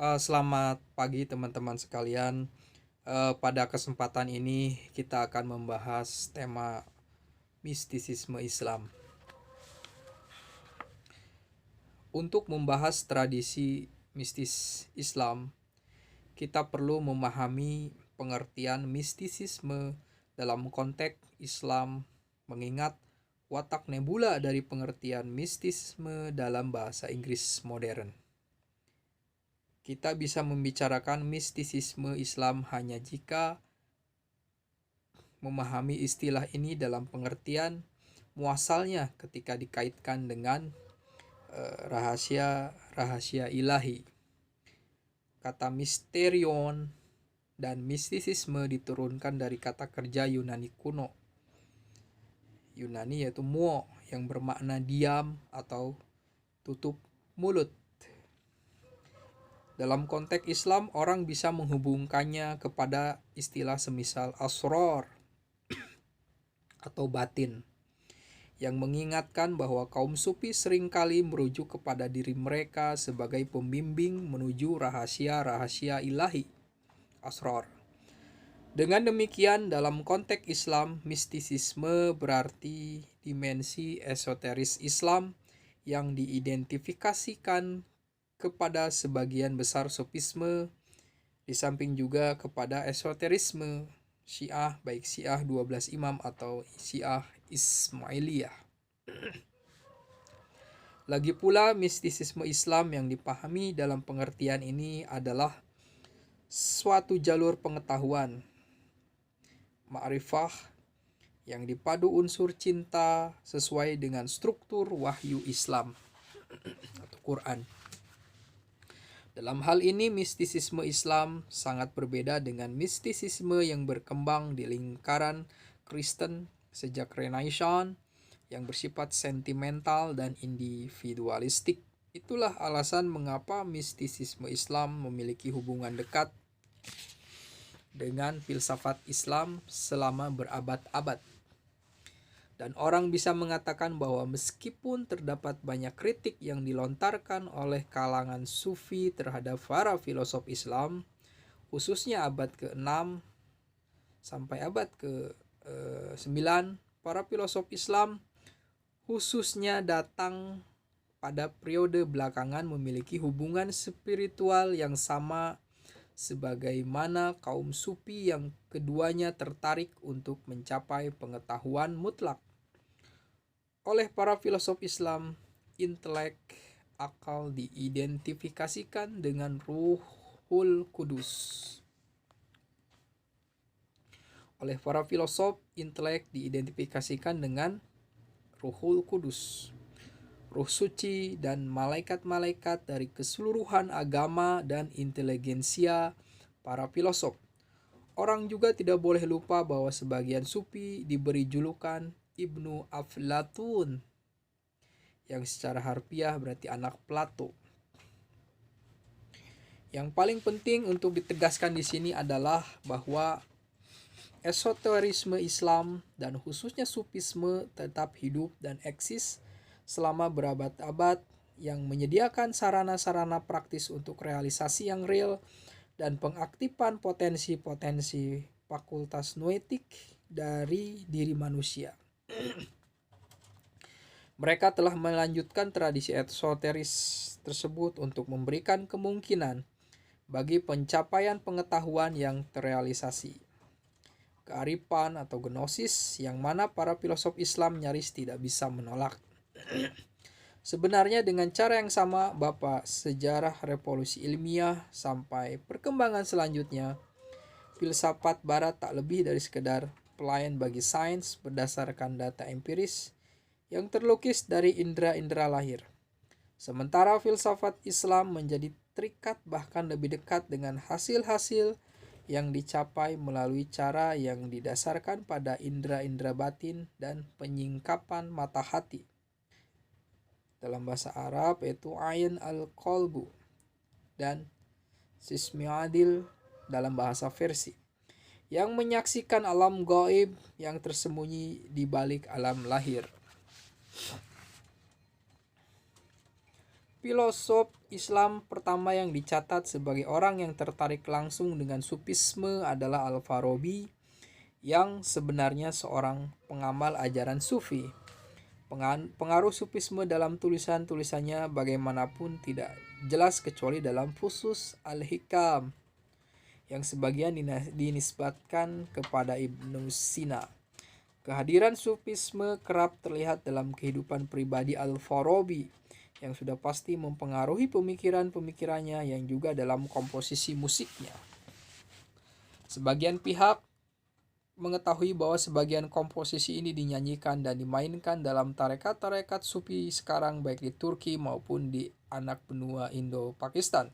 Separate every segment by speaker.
Speaker 1: Selamat pagi teman-teman sekalian. Pada kesempatan ini kita akan membahas tema mistisisme Islam. Untuk membahas tradisi mistis Islam, kita perlu memahami pengertian mistisisme dalam konteks Islam, mengingat watak nebula dari pengertian mistisisme dalam bahasa Inggris modern. Kita bisa membicarakan mistisisme Islam hanya jika memahami istilah ini dalam pengertian muasalnya ketika dikaitkan dengan rahasia ilahi. Kata misterion dan mistisisme diturunkan dari kata kerja Yunani kuno. Yunani yaitu muo yang bermakna diam atau tutup mulut. Dalam konteks Islam, orang bisa menghubungkannya kepada istilah semisal asror atau batin, yang mengingatkan bahwa kaum sufi seringkali merujuk kepada diri mereka sebagai pembimbing menuju rahasia-rahasia ilahi, asror. Dengan demikian, dalam konteks Islam, mistisisme berarti dimensi esoteris Islam yang diidentifikasikan kepada sebagian besar sufisme, di samping juga kepada esoterisme Syiah, baik Syiah 12 Imam atau Syiah Ismailiyah. Lagi pula, mistisisme Islam yang dipahami dalam pengertian ini adalah suatu jalur pengetahuan, ma'rifah, yang dipadu unsur cinta sesuai dengan struktur wahyu Islam atau Quran. Dalam hal ini, mistisisme Islam sangat berbeda dengan mistisisme yang berkembang di lingkaran Kristen sejak Renaissance yang bersifat sentimental dan individualistik. Itulah alasan mengapa mistisisme Islam memiliki hubungan dekat dengan filsafat Islam selama berabad-abad. Dan orang bisa mengatakan bahwa meskipun terdapat banyak kritik yang dilontarkan oleh kalangan sufi terhadap para filosof Islam, khususnya abad ke-6 sampai abad ke-9, para filosof Islam khususnya datang pada periode belakangan memiliki hubungan spiritual yang sama sebagaimana kaum sufi yang keduanya tertarik untuk mencapai pengetahuan mutlak. Oleh para filosof Islam, intelek akal diidentifikasikan dengan Ruhul Kudus. Oleh para filosof, intelek diidentifikasikan dengan Ruhul Kudus, Ruh suci dan malaikat-malaikat dari keseluruhan agama dan inteligensia para filosof. Orang juga tidak boleh lupa bahwa sebagian sufi diberi julukan Ibnu Aflatun, yang secara harfiah berarti anak Plato. Yang paling penting untuk ditegaskan di sini adalah bahwa esoterisme Islam dan khususnya sufisme tetap hidup dan eksis selama berabad-abad, yang menyediakan sarana-sarana praktis untuk realisasi yang real dan pengaktifan potensi-potensi fakultas noetik dari diri manusia. Mereka telah melanjutkan tradisi esoteris tersebut untuk memberikan kemungkinan bagi pencapaian pengetahuan yang terrealisasi, kearifan atau gnosis yang mana para filosof Islam nyaris tidak bisa menolak. Sebenarnya dengan cara yang sama, Bapak, sejarah revolusi ilmiah sampai perkembangan selanjutnya, filsafat barat tak lebih dari sekedar pelayan bagi sains berdasarkan data empiris yang terlukis dari indera-indera lahir. Sementara filsafat Islam menjadi terikat bahkan lebih dekat dengan hasil-hasil yang dicapai melalui cara yang didasarkan pada indera-indera batin dan penyingkapan mata hati. Dalam bahasa Arab yaitu ayn al-qalbu dan sismiadil dalam bahasa Farsi, yang menyaksikan alam gaib yang tersembunyi di balik alam lahir. Filosof Islam pertama yang dicatat sebagai orang yang tertarik langsung dengan sufisme adalah Al-Farabi, yang sebenarnya seorang pengamal ajaran sufi. Pengaruh sufisme dalam tulisan-tulisannya bagaimanapun tidak jelas kecuali dalam Fusus Al-Hikam, yang sebagian dinisbatkan kepada Ibnu Sina. Kehadiran sufisme kerap terlihat dalam kehidupan pribadi Al-Farabi, yang sudah pasti mempengaruhi pemikiran-pemikirannya yang juga dalam komposisi musiknya. Sebagian pihak mengetahui bahwa sebagian komposisi ini dinyanyikan dan dimainkan dalam tarekat-tarekat sufi sekarang baik di Turki maupun di anak benua Indo-Pakistan.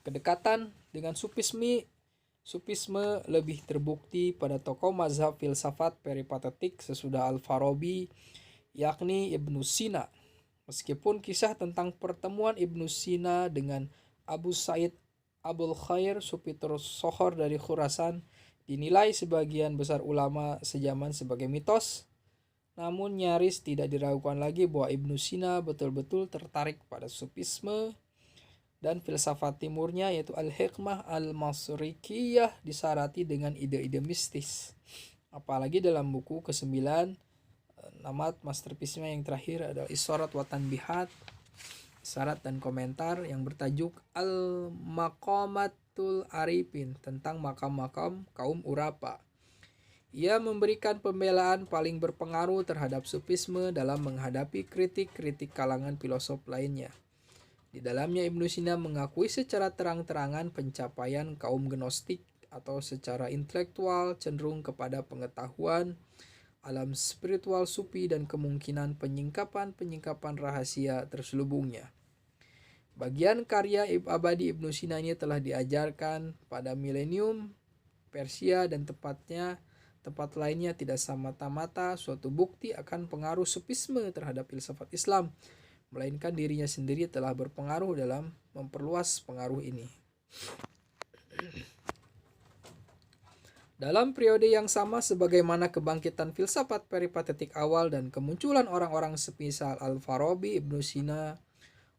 Speaker 1: Kedekatan dengan sufisme lebih terbukti pada tokoh mazhab filsafat peripatetik sesudah Al-Farabi, yakni Ibnu Sina. Meskipun kisah tentang pertemuan Ibnu Sina dengan Abu Said Abul Khair, sufi tersohor dari Khurasan, dinilai sebagian besar ulama sejaman sebagai mitos, namun nyaris tidak diragukan lagi bahwa Ibnu Sina betul-betul tertarik pada sufisme dan filsafat timurnya, yaitu Al-Hikmah Al-Masrikiyah disarati dengan ide-ide mistis. Apalagi dalam buku ke-9, namat masterpiece-nya yang terakhir adalah Isyarat wa Tanbihat, syarat dan komentar, yang bertajuk Al-Maqamatul Arifin, tentang makam-makam kaum Urapa. Ia memberikan pembelaan paling berpengaruh terhadap sufisme dalam menghadapi kritik-kritik kalangan filosof lainnya. Di dalamnya Ibnu Sina mengakui secara terang-terangan pencapaian kaum gnostik atau secara intelektual cenderung kepada pengetahuan alam spiritual sufi dan kemungkinan penyingkapan rahasia terselubungnya. Bagian karya abadi Ibnu Sina ini telah diajarkan pada milenium Persia dan tempat lainnya tidak semata-mata suatu bukti akan pengaruh sufisme terhadap filsafat Islam, melainkan dirinya sendiri telah berpengaruh dalam memperluas pengaruh ini. Dalam periode yang sama sebagaimana kebangkitan filsafat peripatetik awal dan kemunculan orang-orang semisal Al-Farabi, Ibnu Sina,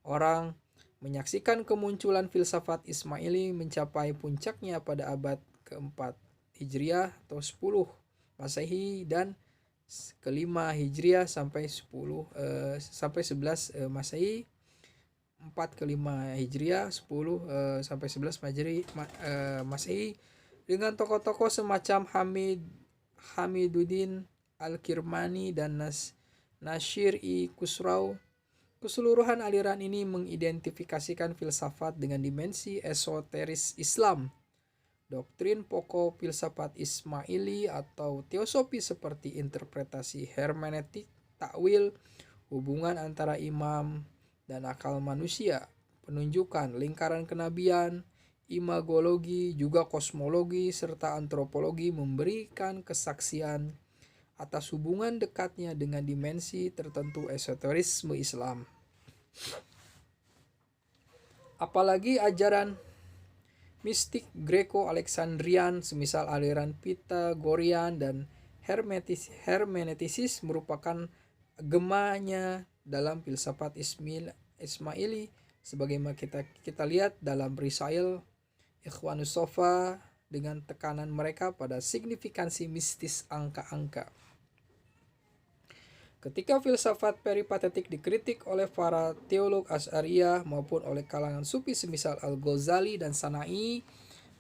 Speaker 1: orang menyaksikan kemunculan filsafat Ismaili mencapai puncaknya pada abad ke-4 Hijriah atau 10 Masehi dan ke-5 Hijriah sampai 11 Masehi, 4 ke-5 Hijriah, 10 sampai 11 Masehi, dengan tokoh-tokoh semacam Hamiduddin Al-Kirmani dan Nasir-i Khusrau. Keseluruhan aliran ini mengidentifikasikan filsafat dengan dimensi esoteris Islam. Doktrin pokok filsafat Ismaili atau teosofi seperti interpretasi hermeneutik, takwil, hubungan antara imam dan akal manusia, penunjukan lingkaran kenabian, imagologi, juga kosmologi serta antropologi memberikan kesaksian atas hubungan dekatnya dengan dimensi tertentu esoterisme Islam. Apalagi ajaran mistik Greco-Alexandrian semisal aliran Pythagorean dan Hermenetisis merupakan gemanya dalam filsafat Ismaili, sebagaimana kita lihat dalam Risail Ikhwanus Sofa dengan tekanan mereka pada signifikansi mistis angka-angka. Ketika filsafat peripatetik dikritik oleh para teolog Asy'ariyah maupun oleh kalangan sufi semisal Al-Ghazali dan Sana'i,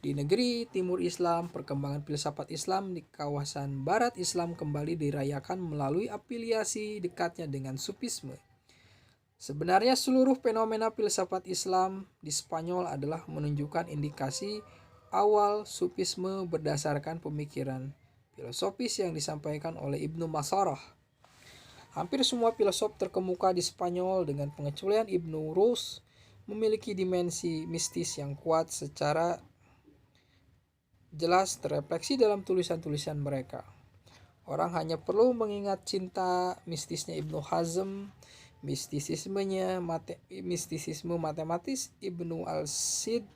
Speaker 1: di negeri timur Islam, perkembangan filsafat Islam di kawasan barat Islam kembali dirayakan melalui afiliasi dekatnya dengan sufisme. Sebenarnya seluruh fenomena filsafat Islam di Spanyol adalah menunjukkan indikasi awal sufisme berdasarkan pemikiran filosofis yang disampaikan oleh Ibnu Masarah. Hampir semua filosof terkemuka di Spanyol dengan pengecualian Ibnu Rus memiliki dimensi mistis yang kuat secara jelas terrefleksi dalam tulisan-tulisan mereka. Orang hanya perlu mengingat cinta mistisnya Ibnu Hazm, mistisisme matematis Ibnu Al-Sid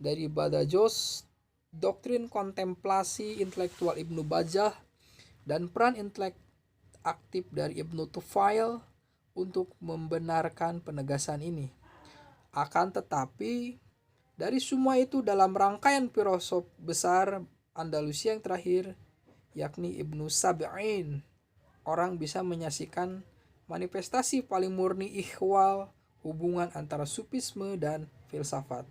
Speaker 1: dari Badajoz, doktrin kontemplasi intelektual Ibnu Bajjah, dan peran intelek aktif dari Ibnu Tufail, untuk membenarkan penegasan ini. Akan tetapi, dari semua itu dalam rangkaian filosof besar Andalusia yang terakhir, yakni Ibnu Sab'in, orang bisa menyaksikan manifestasi paling murni ikhwal, hubungan antara sufisme dan filsafat.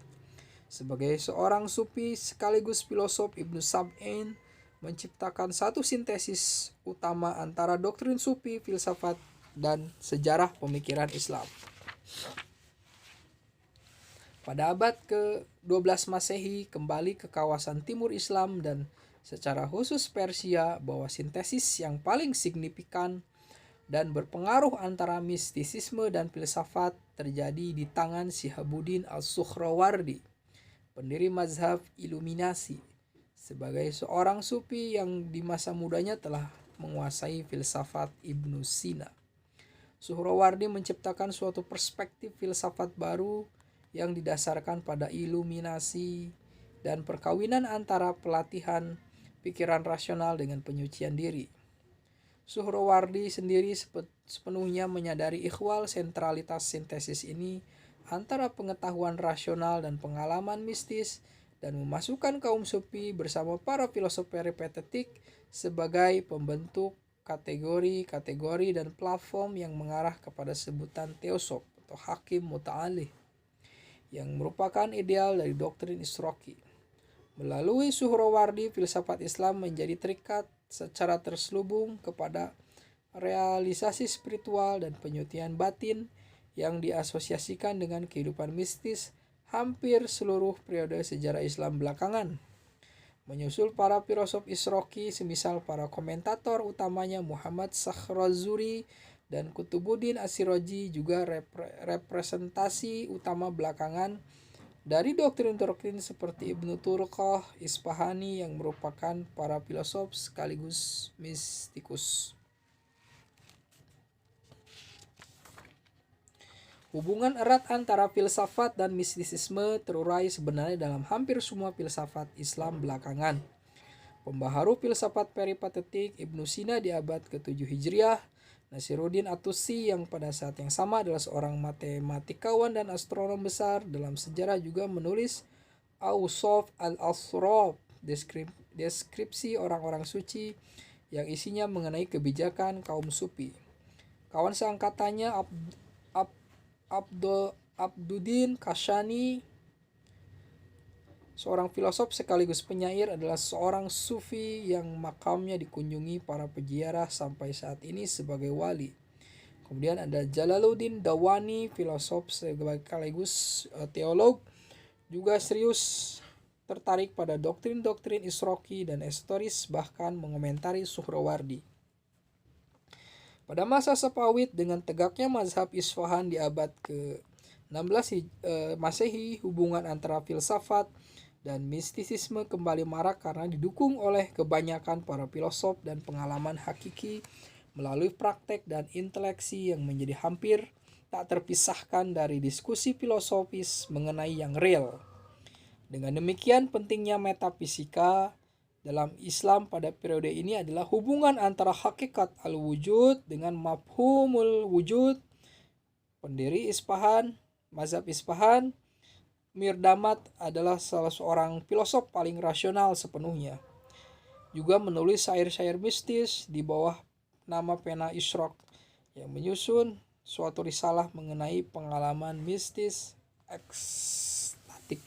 Speaker 1: Sebagai seorang sufi sekaligus filosof, Ibnu Sab'in menciptakan satu sintesis utama antara doktrin sufi, filsafat, dan sejarah pemikiran Islam. Pada abad ke-12 Masehi, kembali ke kawasan timur Islam dan secara khusus Persia, bahwa sintesis yang paling signifikan dan berpengaruh antara mistisisme dan filsafat terjadi di tangan Syihabuddin As-Suhrawardi, pendiri mazhab Iluminasi, sebagai seorang sufi yang di masa mudanya telah menguasai filsafat Ibnu Sina. Suhrawardi menciptakan suatu perspektif filsafat baru yang didasarkan pada iluminasi dan perkawinan antara pelatihan pikiran rasional dengan penyucian diri. Suhrawardi sendiri sepenuhnya menyadari ikhwal sentralitas sintesis ini antara pengetahuan rasional dan pengalaman mistis, dan memasukkan kaum sufi bersama para filosof peripatetik sebagai pembentuk kategori-kategori dan platform yang mengarah kepada sebutan teosof atau hakim muta'alih, yang merupakan ideal dari doktrin Isroqi. Melalui Suhrawardi, filsafat Islam menjadi terikat secara terselubung kepada realisasi spiritual dan penyucian batin yang diasosiasikan dengan kehidupan mistis hampir seluruh periode sejarah Islam belakangan. Menyusul para filosof Isroqi, semisal para komentator utamanya Muhammad Sakhrazuri dan Kutubuddin As-Siraji, juga representasi utama belakangan dari doktrin-doktrin seperti Ibnu Turqah Isfahani yang merupakan para filosof sekaligus mistikus. Hubungan erat antara filsafat dan mistisisme terurai sebenarnya dalam hampir semua filsafat Islam belakangan. Pembaharu filsafat peripatetik Ibnu Sina di abad ke-7 Hijriah, Nasiruddin At-Tusi yang pada saat yang sama adalah seorang matematikawan dan astronom besar dalam sejarah, juga menulis Awsaf al-Asraf, deskripsi orang-orang suci yang isinya mengenai kebijakan kaum sufi. Kawan seangkatannya Abduddin Kashani, seorang filosof sekaligus penyair, adalah seorang sufi yang makamnya dikunjungi para peziarah sampai saat ini sebagai wali. Kemudian ada Jalaluddin Dawani, filosof sekaligus teolog, juga serius tertarik pada doktrin-doktrin Isroqi dan historis, bahkan mengomentari Suhrawardi. Pada masa Safawid, dengan tegaknya mazhab Isfahan di abad ke-16 Masehi, hubungan antara filsafat dan mistisisme kembali marak karena didukung oleh kebanyakan para filosof dan pengalaman hakiki melalui praktek dan inteleksi yang menjadi hampir tak terpisahkan dari diskusi filosofis mengenai yang real. Dengan demikian, pentingnya metafisika dalam Islam pada periode ini adalah hubungan antara hakikat al-wujud dengan mafhumul wujud. Pendiri Isfahan, mazhab Isfahan, Mir Damad, adalah salah seorang filosof paling rasional sepenuhnya. Juga menulis syair-syair mistis di bawah nama pena Isroq yang menyusun suatu risalah mengenai pengalaman mistis ekstatik.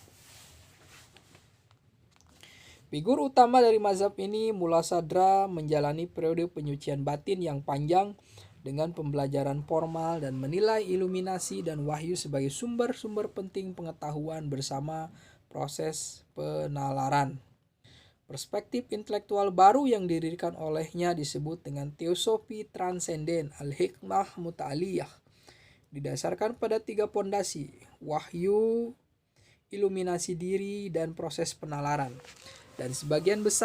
Speaker 1: Figur utama dari mazhab ini, Mullah Sadra, menjalani periode penyucian batin yang panjang dengan pembelajaran formal dan menilai iluminasi dan wahyu sebagai sumber-sumber penting pengetahuan bersama proses penalaran. Perspektif intelektual baru yang didirikan olehnya disebut dengan teosofi transenden al-hikmah muta'aliyah, didasarkan pada 3 pondasi: wahyu, iluminasi diri, dan proses penalaran. Dan sebagian besar